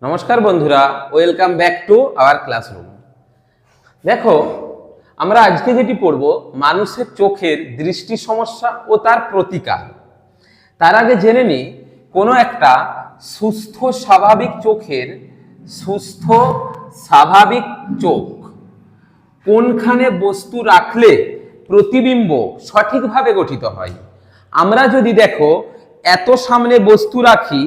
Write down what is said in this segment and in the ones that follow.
নমস্কার বন্ধুরা, welcome back to our classroom. দেখো, আমরা আজকে যেটি পড়ব মানুষের চোখের দৃষ্টি সমস্যা ও তার প্রতিকার। তার আগে জেনে নিই কোনো একটা সুস্থ স্বাভাবিক চোখ কোনখানে বস্তু রাখলে প্রতিবিম্ব সঠিকভাবে গঠিত হয়। আমরা যদি দেখো এত সামনে বস্তু রাখি,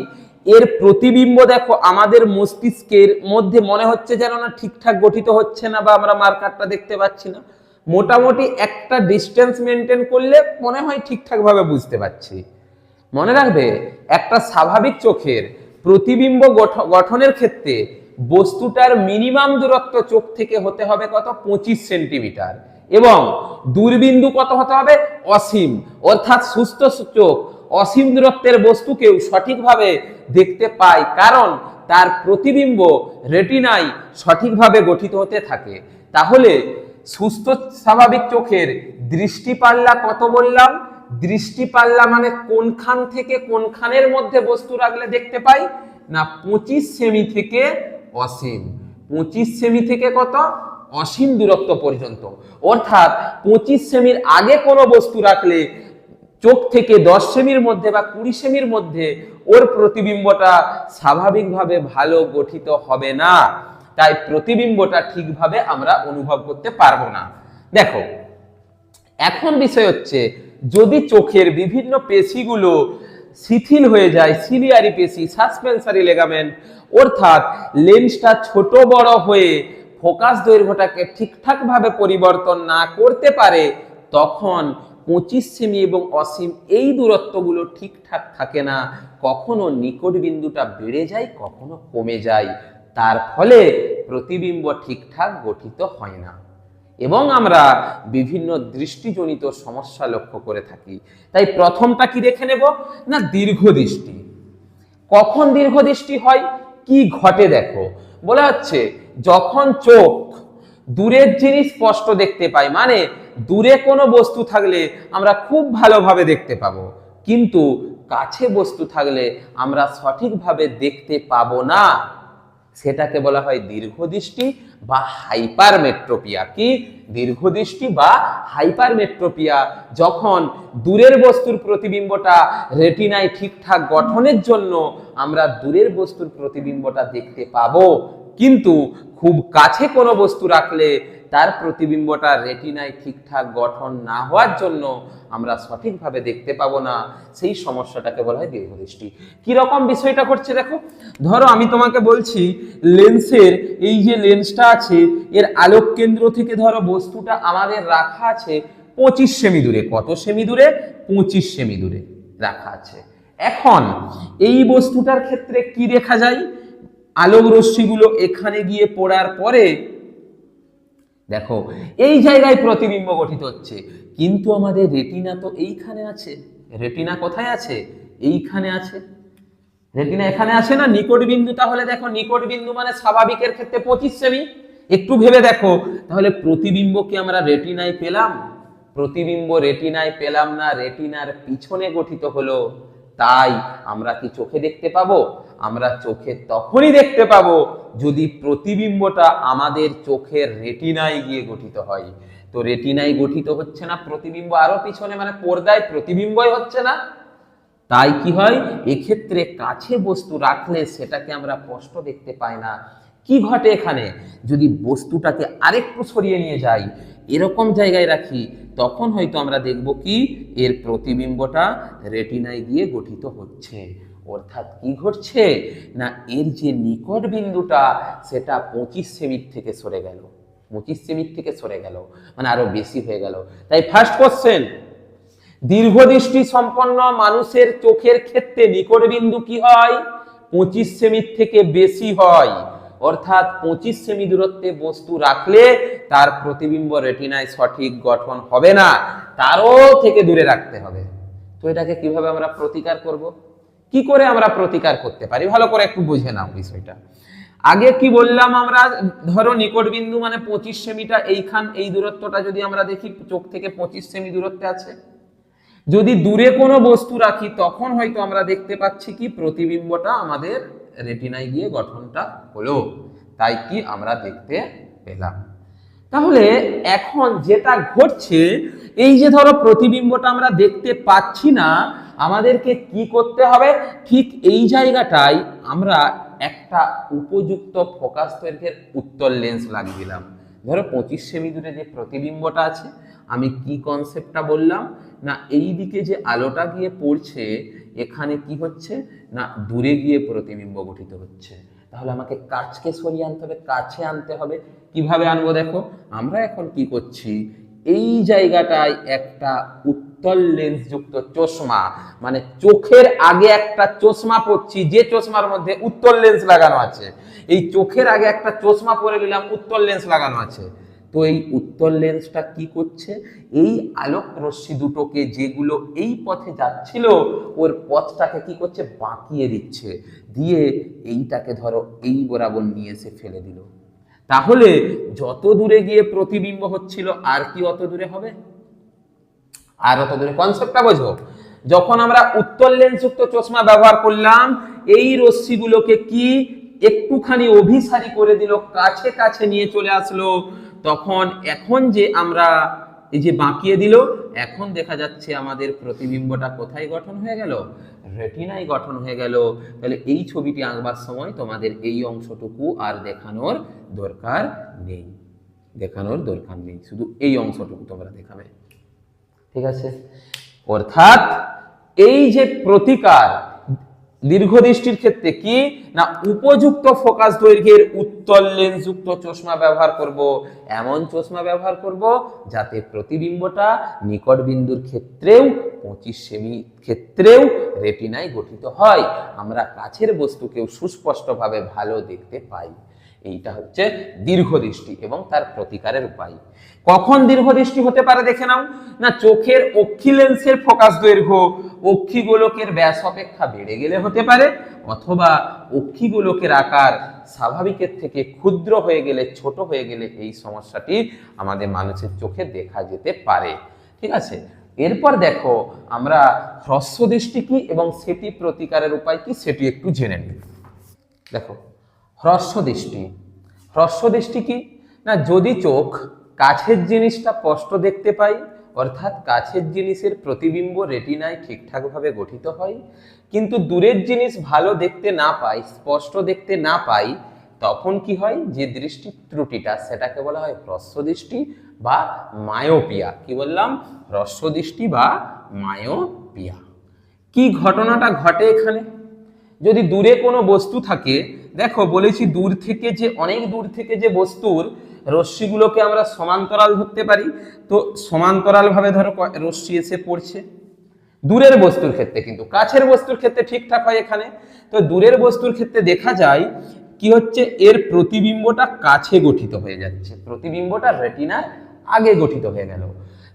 এর প্রতিবিম্ব দেখো আমাদের মস্তিষ্কের মধ্যে মনে হচ্ছে যেন না ঠিকঠাক গঠিত হচ্ছে না, বা আমরা মার্কারটা দেখতে পাচ্ছি না। মোটামুটি একটা ডিস্টেন্স মেনটেন করলে মনে হয় ঠিকঠাক ভাবে বুঝতে পারছি। মনে রাখবে, একটা স্বাভাবিক চোখের প্রতিবিম্ব গঠনের ক্ষেত্রে বস্তুটার মিনিমাম দূরত্ব চোখ থেকে হতে হবে কত? 25 সেন্টিমিটার। এবং দূরবিন্দু কত হতে হবে? অসীম। অর্থাৎ সুস্থ চোখ অসীম দূরত্বের বস্তুকেও সঠিকভাবে দেখতে পায়, কারণ তার প্রতিবিম্ব রেটিনায় সঠিকভাবে গঠিত হতে থাকে। তাহলে সুস্থ স্বাভাবিক চোখের দৃষ্টি পাল্লা কত বললাম? দৃষ্টি পাল্লা মানে কোনখান থেকে কোনখানের মধ্যে বস্তু রাখলে দেখতে পাই না? 25 সেমি থেকে অসীম। 25 সেমি থেকে কত? অসীম দূরত্ব পর্যন্ত। অর্থাৎ 25 সেমির আগে কোনো বস্তু রাখলে চোখ থেকে 10 সেমির মধ্যে বা 20 সেমির মধ্যে ওর প্রতিবিম্বটা স্বাভাবিকভাবে ভালো গঠিত হবে না। তাই প্রতিবিম্বটা ঠিকভাবে আমরা অনুভব করতে পারবো না। দেখো, এখন বিষয় হচ্ছে, যদি চোখের বিভিন্ন পেশিগুলো শিথিল হয়ে যায়, সিলিয়ারি পেশি, সাসপেন্সারি লিগামেন্ট, অর্থাৎ লেন্সটা ছোট বড় হয়ে ফোকাস দৈর্ঘ্যটাকে ঠিকঠাক ভাবে পরিবর্তন না করতে পারে, তখন 25 সেমি এবং অসীম এই দূরত্বগুলো ঠিকঠাক থাকে না। কখনো নিকট বিন্দুটা বেড়ে যায়, কখনো কমে যায়। তার ফলে প্রতিবিম্ব ঠিকঠাক গঠিত হয় না এবং আমরা বিভিন্ন দৃষ্টিজনিত সমস্যা লক্ষ্য করে থাকি। তাই প্রথমটা কি দেখে নেব না? দীর্ঘদৃষ্টি। কখন দীর্ঘদৃষ্টি হয়, কি ঘটে? দেখো, বলা হচ্ছে যখন চোখ দূরের জিনিস স্পষ্ট দেখতে পায়, মানে দূরে কোনো বস্তু থাকলে আমরা খুব ভালোভাবে দেখতে পাবো, কিন্তু কাছে বস্তু থাকলে আমরা সঠিকভাবে দেখতে পাবো না, সেটাকে বলা হয় দীর্ঘদৃষ্টি বা হাইপারমেট্রোপিয়া। কি? দীর্ঘদৃষ্টি বা হাইপারমেট্রোপিয়া। যখন দূরের বস্তুর প্রতিবিম্বটা রেটিনায় ঠিকঠাক গঠনের জন্য আমরা দূরের বস্তুর প্রতিবিম্বটা দেখতে পাবো, কিন্তু খুব কাছে কোনো বস্তু রাখলে তার প্রতিবিম্বটা রেটিনায় ঠিকঠাক গঠন না হওয়ার জন্য আমরা সঠিকভাবে দেখতে পাবো না। সেই সমস্যাটাকে বলা হয় দীর্ঘদৃষ্টি। কি রকম বিষয়টা ঘটছে দেখো, ধরো আমি তোমাকে বলছি লেন্সের এই যে লেন্সটা আছে, এর আলোক কেন্দ্র থেকে ধরো বস্তুটা আমাদের রাখা আছে 25 সেমি দূরে। কত সেমি দূরে? 25 সেমি দূরে রাখা আছে। এখন এই বস্তুটার ক্ষেত্রে কি দেখা যায়? আলোক রশ্মিগুলো এখানে গিয়ে পড়ার পরে দেখো এই জায়গায় প্রতিবিম্ব গঠিত হচ্ছে, কিন্তু আমাদের রেটিনা তো এইখানে আছে। রেটিনা কোথায় আছে? এইখানে আছে। রেটিনা এখানে আসে না, নিকট বিন্দু। তাহলে দেখো, নিকট বিন্দু মানে স্বাভাবিকের ক্ষেত্রে 25 সেমি। একটু ভেবে দেখো, তাহলে প্রতিবিম্ব কি আমরা রেটিনায় পেলাম? প্রতিবিম্ব রেটিনায় পেলাম না, রেটিনার পিছনে গঠিত হলো। তাই আমরা কি চোখে দেখতে পাবো? আমরা চোখে তখনই দেখতে পাবো যদি প্রতিবিম্বটা আমাদের চোখের রেটিনায় গিয়ে গঠিত হয়। তো রেটিনায় গঠিত হচ্ছে না, প্রতিবিম্ব আরো পিছনে, মানে পর্দায় প্রতিবিম্বই হচ্ছে না। তাই কি হয়, এক্ষেত্রে কাছে বস্তু রাখলে সেটাকে আমরা স্পষ্ট দেখতে পাই না। কি ঘটে এখানে? যদি বস্তুটাকে আরেকটু সরিয়ে নিয়ে যাই, এরকম জায়গায় রাখি, তখন হয়তো আমরা দেখব কি এর প্রতিবিম্বটা রেটিনায় গিয়ে গঠিত হচ্ছে। অর্থাৎ কি ঘটছে না, এর যে নিকট বিন্দুটা সেটা 25 সেমি থেকে সরে গেল। 25 সেমি থেকে সরে গেল মানে আরো বেশি হয়ে গেল। তাই ফার্স্ট কোশ্চেন, দীর্ঘদৃষ্টি সম্পন্ন মানুষের চোখের ক্ষেত্রে নিকট বিন্দু কি হয়? 25 সেমি থেকে বেশি হয়। অর্থাৎ 25 সেমি দূরত্বে বস্তু রাখলে তার প্রতিবিম্ব রেটিনায় সঠিক গঠন হবে না, তারও থেকে দূরে রাখতে হবে। তো এটাকে কিভাবে আমরা প্রতিকার করব? কি করে আমরা প্রতিকার করতে পারি, ভালো করে একটু বুঝে নাও বিষয়টা। আগে কি বললাম আমরা? ধরো নিকট বিন্দু মানে 25 সেমিটা, এই দূরত্বটা যদি আমরা দেখি চোখ থেকে 25 সেমি দূরত্বে আছে। যদি দূরে কোনো বস্তু রাখি তখন হয়তো আমরা দেখতে পাচ্ছি কি প্রতিবিম্বটা আমাদের রেটিনায় গিয়ে গঠনটা হলো, তাই কি আমরা দেখতে পেলাম। তাহলে এখন যেটা ঘটছে, এই যে ধরো প্রতিবিম্বটা আমরা দেখতে পাচ্ছি না, আমাদেরকে কি করতে হবে, ঠিক এই জায়গাটায় আমরা একটা উপযুক্ত ফোকাস দৈর্ঘ্যের উত্তল লেন্স লাগিয়ে দিলাম। ধরো 25 সেমি দূরে যে প্রতিবিম্বটা আছে, আমি কি কনসেপ্টটা বললাম না, এই দিকে যে আলোটা গিয়ে পড়ছে এখানে কি হচ্ছে না, দূরে গিয়ে প্রতিবিম্ব গঠিত হচ্ছে। তাহলে আমাকে কাছকে সরিয়ে আনতে হবে, কাছে আনতে হবে। কিভাবে আনবো দেখো, আমরা এখন কি করছি, এই জায়গাটায় একটা উত্তল লেন্স যুক্ত চশমা, মানে চোখের আগে একটা চশমা পরছি, যে চশমার মধ্যে উত্তল লেন্স লাগানো আছে। এই চোখের আগে একটা চশমা পরে নিলাম, উত্তল লেন্স লাগানো আছে। তো এই উত্তল লেন্সটা কি করছে, এই আলোক রশ্মি দুটোকে যেগুলো এই পথে যাচ্ছিল ওর পথটাকে কি করছে, বাঁকিয়ে দিচ্ছে, দিয়ে এইটাকে ধরো এই বরাবর নিয়ে এসে ফেলে দিল। তাহলে যত দূরে গিয়ে প্রতিবিম্ব হচ্ছিল আর কি অত দূরে হবে, আর অত দূরে। কনসেপ্টটা বোঝো, যখন আমরা উত্তল লেন্স যুক্ত চশমা ব্যবহার করলাম, এই রশ্মিগুলোকে কি একটুখানি অভিসারী করে দিল, কাছে কাছে নিয়ে চলে আসলো, তখন এখন যে আমরা এই যে বাঁকিয়ে দিল, এখন দেখা যাচ্ছে আমাদের প্রতিবিম্বটা কোথায় গঠন হয়ে গেল, রেটিনায় গঠন হয়ে গেল। তাহলে এই ছবিটি আঁকবার সময় তোমাদের এই অংশটুকু আর দেখানোর দরকার নেই, দেখানোর দরকার নেই, শুধু এই অংশটুকু তোমরা দেখাবে, ঠিক আছে। অর্থাৎ এই যে প্রতিকার দীর্ঘদৃষ্টির ক্ষেত্রে কি না, উপযুক্ত ফোকাস দৈর্ঘ্যের উত্তল লেন্স যুক্ত চশমা ব্যবহার করব, এমন চশমা ব্যবহার করব যাতে প্রতিবিম্বটা নিকট বিন্দুর ক্ষেত্রেও 25 সেমি ক্ষেত্রেও রেটিনায় গঠিত হয়, আমরা কাছের বস্তুকেও সুস্পষ্টভাবে ভালো দেখতে পাই। এইটা হচ্ছে দীর্ঘদৃষ্টি এবং তার প্রতিকারের উপায়। কখন দীর্ঘদৃষ্টি হতে পারে দেখে নাও, না চোখের অক্ষি লেন্সের ফোকাস দৈর্ঘ্য অক্ষিগোলকের ব্যাস অপেক্ষা বেড়ে গেলে হতে পারে, অথবা অক্ষিগোলকের আকার স্বাভাবিকের থেকে ক্ষুদ্র হয়ে গেলে, ছোট হয়ে গেলে এই সমস্যাটি আমাদের মানুষের চোখে দেখা যেতে পারে, ঠিক আছে। এরপর দেখো আমরা হ্রস্ব দৃষ্টি কি এবং সেটি প্রতিকারের উপায় কি সেটি একটু জেনে নিই। দেখো হ্রস্ব দৃষ্টি, হ্রস্ব দৃষ্টি কি না, যদি চোখ কাছের জিনিসটা স্পষ্ট দেখতে পাই, অর্থাৎ কাছের জিনিসের প্রতিবিম্ব রেটিনায় ঠিকঠাকভাবে গঠিত হয়, কিন্তু দূরের জিনিস ভালো দেখতে না পাই, স্পষ্ট দেখতে না পাই, তখন কি হয়, যে দৃষ্টি ত্রুটিটা সেটাকে বলা হয় হ্রস্ব দৃষ্টি বা মায়োপিয়া। কি বললাম, হ্রস্ব দৃষ্টি বা মায়োপিয়া। কি ঘটনাটা ঘটে এখানে, যদি দূরে কোনো বস্তু থাকে, দেখো বলেছি দূর থেকে যে অনেক দূর থেকে যে বস্তুর রশ্মিগুলোকে আমরা সমান্তরাল ধরতে পারি, তো সমান্তরাল ভাবে ধরো রশ্মি এসে পড়ছে দূরের বস্তুর ক্ষেত্রে, কিন্তু কাছের বস্তুর ক্ষেত্রে ঠিকঠাক হয় এখানে। তো দূরের বস্তুর ক্ষেত্রে দেখা যায় কি হচ্ছে, এর প্রতিবিম্বটা কাছে গঠিত হয়ে যাচ্ছে, প্রতিবিম্বটা রেটিনার আগে গঠিত হয়ে গেল।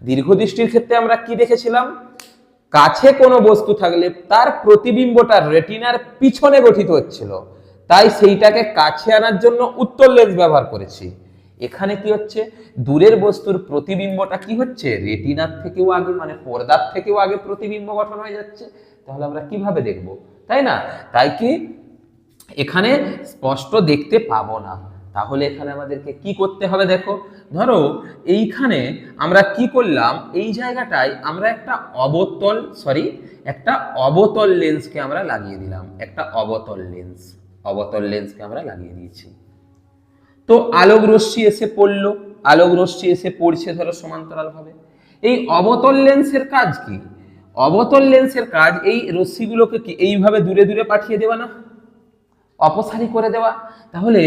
দীর্ঘদৃষ্টির ক্ষেত্রে আমরা কি দেখেছিলাম, কাছে কোনো বস্তু থাকলে তার প্রতিবিম্বটা রেটিনার পিছনে গঠিত হচ্ছিল, তাই সেইটাকে কাছে আনার জন্য উত্তল লেন্স ব্যবহার করেছি। এখানে কি হচ্ছে, দূরের বস্তুর প্রতিবিম্বটা কি হচ্ছে, রেটিনার থেকেও আগে, মানে পর্দার থেকেও আগে প্রতিবিম্ব গঠন হয়ে যাচ্ছে। তাহলে আমরা কিভাবে দেখব, তাই না? তাই কি এখানে স্পষ্ট দেখতে পাবো না। তাহলে এখানে আমাদেরকে কি করতে হবে, দেখো ধরো এইখানে আমরা কি করলাম, এই জায়গাটায় আমরা একটা অবতল লেন্সকে আমরা লাগিয়ে দিলাম, একটা অবতল লেন্সকে আমরা লাগিয়ে দিয়েছি। তো আলোক রশ্মি এসে পড়লো, আলোক রশ্মি এসে পড়ছে ধরো সমান্তরাল ভাবে। এই অবতল লেন্সের কাজ কি, অবতল লেন্সের কাজ এই রশ্মিগুলোকে কি এইভাবে দূরে দূরে পাঠিয়ে দেওয়া না, অপসারী করে দেওয়া। তাহলে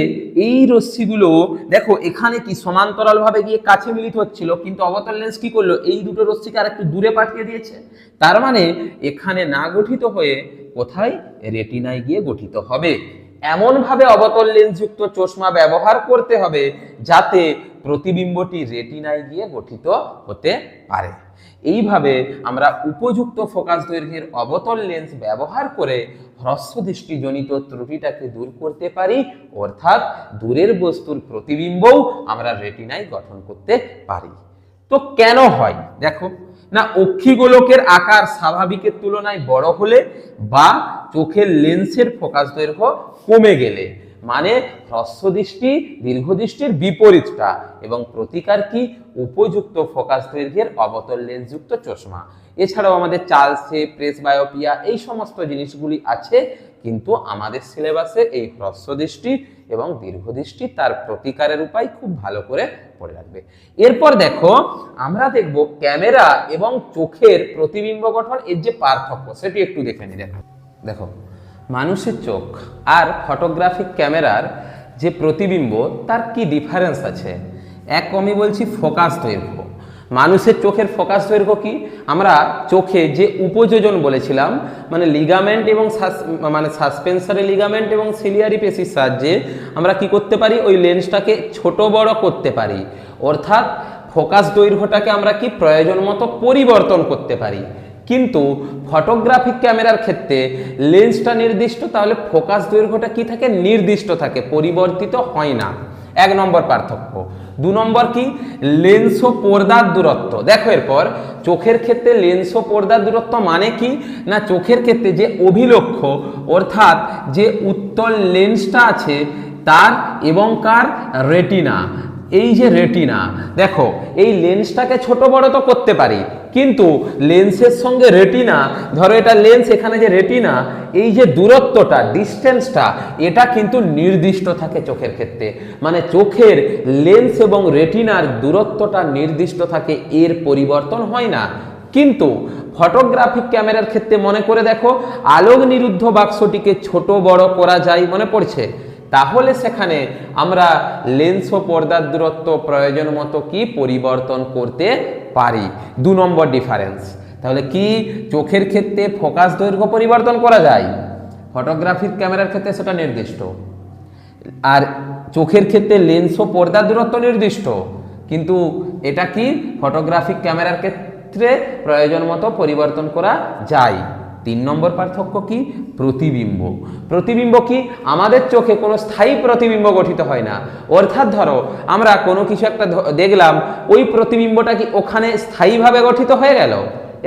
এই রশ্মিগুলো দেখো এখানে কি সমান্তরাল ভাবে গিয়ে কাছে মিলিত হচ্ছিল, কিন্তু অবতল লেন্স কি করলো, এই দুটো রশ্মিকে আর একটু দূরে পাঠিয়ে দিয়েছে। তার মানে এখানে না গঠিত হয়ে কোথায়, রেটিনায় গিয়ে গঠিত হবে। এমন ভাবে অবতল লেন্স যুক্ত চশমা ব্যবহার করতে হবে যাতে প্রতিবিম্বটি রেটিনায় গিয়ে গঠিত হতে পারে। এইভাবে আমরা উপযুক্ত ফোকাস দৈর্ঘ্যের অবতল লেন্স ব্যবহার করে হ্রস্ব দৃষ্টিজনিত ত্রুটিটাকে দূর করতে পারি, অর্থাৎ দূরের বস্তুর প্রতিবিম্বও আমরা রেটিনায় গঠন করতে পারি। তো কেন হয় দেখো না অক্ষিগোলকের আকার স্বাভাবিকের তুলনায় বড় হলে বা চোখের লেন্সের ফোকাস দৈর্ঘ্য কমে গেলে, মানে হ্রস্ব দৃষ্টি দীর্ঘদৃষ্টির বিপরীতটা। এবং প্রতিকার কি? উপযুক্ত ফোকাস দৈর্ঘ্যের অবতল লেন্সযুক্ত চশমা। এছাড়াও আমাদের চার্লসে, প্রেসবায়োপিয়া এই সমস্ত জিনিসগুলি আছে, কিন্তু আমাদের সিলেবাসে এই হ্রস্ব দৃষ্টি এবং দীর্ঘদৃষ্টি তার প্রতিকারের উপায় খুব ভালো করে পড়ে রাখবে। এরপর দেখো আমরা দেখব ক্যামেরা এবং চোখের প্রতিবিম্ব গঠন এর যে পার্থক্য সেটি একটু দেখে নি। দেখো মানুষের চোখ আর ফটোগ্রাফিক ক্যামেরার যে প্রতিবিম্ব তার কি ডিফারেন্স আছে। এক আমি বলছি ফোকাস দৈর্ঘ্য। মানুষের চোখের ফোকাস দৈর্ঘ্য কি? আমরা চোখে যে উপযোজন বলেছিলাম, মানে লিগামেন্ট এবং সাসপেন্সারি লিগামেন্ট এবং সিলিয়ারি পেশির সাহায্যে আমরা কি করতে পারি? ওই লেন্সটাকে ছোট বড় করতে পারি, অর্থাৎ ফোকাস দৈর্ঘ্যটাকে আমরা কি প্রয়োজন মতো পরিবর্তন করতে পারি। কিন্তু ফটোগ্রাফিক ক্যামেরার ক্ষেত্রে লেন্সটা নির্দিষ্ট, তাহলে ফোকাস দৈর্ঘ্যটা কি থাকে? নির্দিষ্ট থাকে, পরিবর্তিত হয় না। এক নম্বর পার্থক্য। দু নম্বর কি? লেন্স ও পর্দার দূরত্ব। দেখো এরপর চোখের ক্ষেত্রে লেন্স ও পর্দার দূরত্ব মানে কি না, চোখের ক্ষেত্রে যে অভিলক্ষ অর্থাৎ যে উত্তল লেন্সটা আছে তার এবং কার রেটিনা, এই যে রেটিনা, দেখো এই লেন্সটাকে ছোট বড় তো করতে পারি, কিন্তু লেন্সের সঙ্গে রেটিনা, ধরো এটা লেন্স, এখানে যে রেটিনা, এই যে দূরত্বটা ডিস্টেন্সটা এটা কিন্তু নির্দিষ্ট থাকে চোখের ক্ষেত্রে। মানে চোখের লেন্স এবং রেটিনার দূরত্বটা নির্দিষ্ট থাকে, এর পরিবর্তন হয় না। কিন্তু ফটোগ্রাফিক ক্যামেরার ক্ষেত্রে মনে করে দেখো, আলোক নিরুদ্ধ বাক্সটিকে ছোট বড় করা যায়, মনে পড়ছে? তাহলে সেখানে আমরা লেন্স ও পর্দার দূরত্ব প্রয়োজন মতো কি পরিবর্তন করতে পারি। দু নম্বর ডিফারেন্স। তাহলে কি চোখের ক্ষেত্রে ফোকাস দৈর্ঘ্য পরিবর্তন করা যায়, ফটোগ্রাফিক ক্যামেরার ক্ষেত্রে সেটা নির্দিষ্ট। আর চোখের ক্ষেত্রে লেন্স ও পর্দার দূরত্ব নির্দিষ্ট, কিন্তু এটা কি ফটোগ্রাফিক ক্যামেরার ক্ষেত্রে প্রয়োজন মতো পরিবর্তন করা যায়। তিন নম্বর পার্থক্য কি? প্রতিবিম্ব। প্রতিবিম্ব কি? আমাদের চোখে কোনো স্থায়ী প্রতিবিম্ব গঠিত হয় না। অর্থাৎ ধরো আমরা কোনো কিছু একটা দেখলাম, ওই প্রতিবিম্বটা কি ওখানে স্থায়ীভাবে গঠিত হয়ে গেল?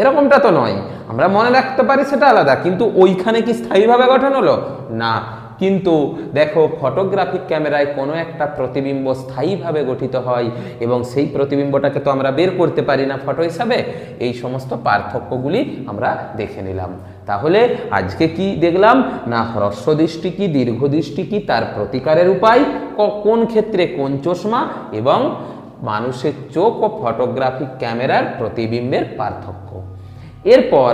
এরকমটা তো নয়। আমরা মনে রাখতে পারি সেটা আলাদা, কিন্তু ওইখানে কি স্থায়ীভাবে গঠন হলো? না। কিন্তু দেখো ফটোগ্রাফিক ক্যামেরায় কোনো একটা প্রতিবিম্ব স্থায়ীভাবে গঠিত হয় এবং সেই প্রতিবিম্বটাকে তো আমরা বের করতে পারি না ফটো হিসাবে। এই সমস্ত পার্থক্যগুলি আমরা দেখে নিলাম। তাহলে আজকে কি দেখলাম না, হ্রস্ব দৃষ্টি কি দীর্ঘদৃষ্টি কি তার প্রতিকারের উপায়, কোন ক্ষেত্রে কোন চশমা, এবং মানুষের চোখ ও ফটোগ্রাফিক ক্যামেরার প্রতিবিম্বের পার্থক্য। এরপর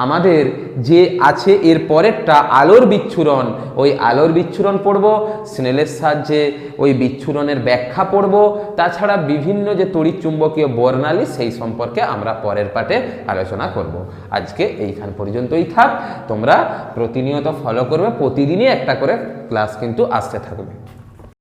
আমাদের যে আছে এর পরেরটা আলোর বিচ্ছুরণ, ওই আলোর বিচ্ছুরণ পড়ব, স্নেলের সাহায্যে ওই বিচ্ছুরণের ব্যাখ্যা পড়ব। তাছাড়া বিভিন্ন যে তড়িৎচুম্বকীয় বর্ণালী সেই সম্পর্কে আমরা পরের পাঠে আলোচনা করব। আজকে এইখান পর্যন্তই থাক। তোমরা প্রতিনিয়ত ফলো করবে, প্রতিদিনই একটা করে ক্লাস কিন্তু আসতে থাকবে।